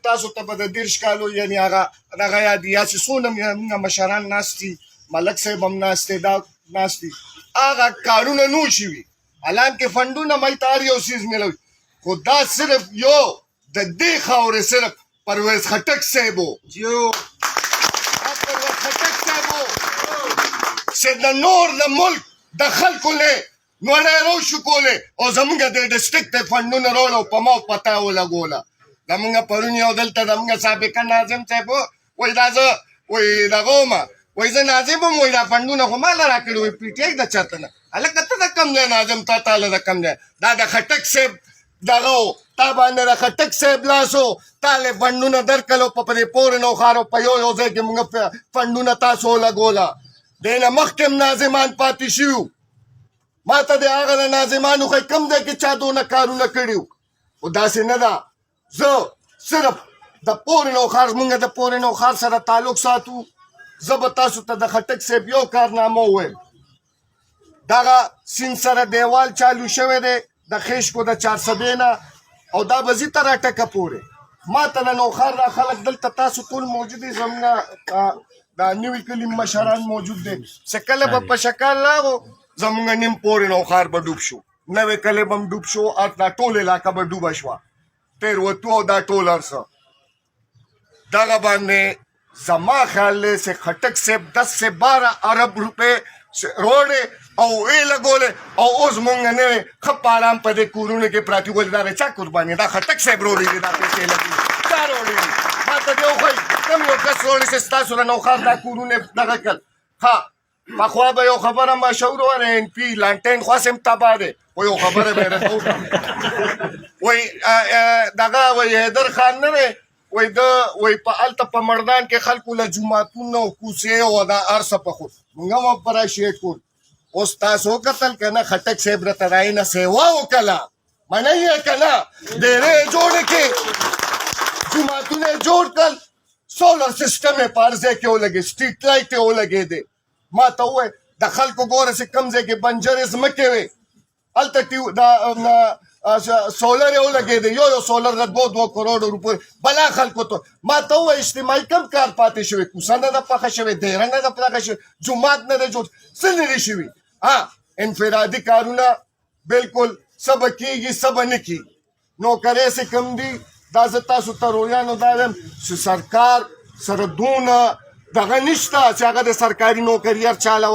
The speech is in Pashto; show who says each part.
Speaker 1: تاسو ته به د 30 کالو یعنې هغه یاد یا چې څونه موږ مشران ناست دي، ملک صاحب هم ناست دی، دا ناست دي، هغه کارونه نو شوي، حالانکې فنډونه مای ته هر یو څیز میلوي، خو دا صرف یو د دې خاورې صرف پرویز خټک صاحب و، پرویز خټک صاحب و چې د نور د ملک د خلکو نه نوړی روشو کولی او زمونږ د ډسټرکټ د فنډونه رول او په ما پته یې ولګوله. زمونږ پرون یو دلته زمونږ سابقه ناظم صاحب وایي دا زه وایي دغه وم وایي زه ناظم وم وایي دا فنډونه خو ما له راکړي وایي پي ټي آی د چاته نه. هلکه ته د کم دی ناظم تا تاله د کم دی دا د خټک صاحب دغه و تا باندې د خټک صاحب لاس و تا له فنډونه درکړل او په دې پورې نوښارو په یو ځای کې مونږ فنډونه تاسو ولګوله. دې نه مخکې هم ناظمان پاتې شوي ما ته د هغه د ناظمانو ښایي کوم ځای کې چا دونه کارونه کړي وو، خو داسې نه ده. زه صرف د پورې نوښار مونږ د پورې نوښار سره تعلق ساتو. زه به تاسو ته د خټک صاحب یو کارنامه ووایم. دغه سیند سره دیوال چالو شوی دی د خیشکو د 400 نه او دا به ځي تر اټکه پورې. ما ته د نوښار دا خلک دلته تاسو ټول موجود دي، زموږ دا نوي کلي مشران موجود دي چې کله به په شکل راغو زمونږ نیم پورې نوښار به ډوب شو، نوې کلي به هم ډوب شو او دا ټول علاقه به ډوبه شوه، تېروتو او دا ټول هر څه. دغه باندې زما خیال دی چې خټک صاحب 10 سے 12 ارب روپۍ روړې او ویې لګولې او اوس مونږ نوې ښه په ارام په دې کورونو کې پراته ولې دا د چا قرباني دا خټک صاحب روړې دي، دا پیسې لګي چا روړې دي؟ ما ته دې وښایي کوم یو کس روړې چې ستاسو د نوښار دا کورونه دغه کړل. ښه پخوا به یو خبره مشهور وه ان پي لانټین خواس هم تباه دی، خو یو خبره به یې راته وکړه وایي دغه وایي حیدر خان نه دی وایي ده وایي په هلته په مردان کې خلکو له جوماتونه او کوڅې او دا هر څه پخول موږ هم اپریشیټ کول. اوس تاسو وکتل که نه خټک صاحب راته د هغې نه سیوا وکړله، منئ یې که نه ډېرې یې جوړې کړې، جوماتونه یې جوړ کړل، سولر سسټم یې په هر ځای کې ولګېد، سټریټ لایټ یې ولګېدې. ما ته ووایه د خلکو ګوره چې کوم ځای کې بنجرې ځمکې وې هلته سولر یې ولګېدې، یو سولر د 2 کروڑو روپۍ بلا خلکو ته. ما ته ووایه اجتماعي کم کار پاتې شوی، کوڅه نه ده پخه شوې، دیره نه ده پخه شوې، جومات نه ده جوړ، څه لرې شوي؟ انفرادي کارونه بلکل څه به کېږي څه به نه کېږي. نوکرۍ چې کوم دي دا زه تاسو ته رویانو دا وایم چې سرکار سره دونه دغه نشته چې هغه د سرکاري نوکري هر چا له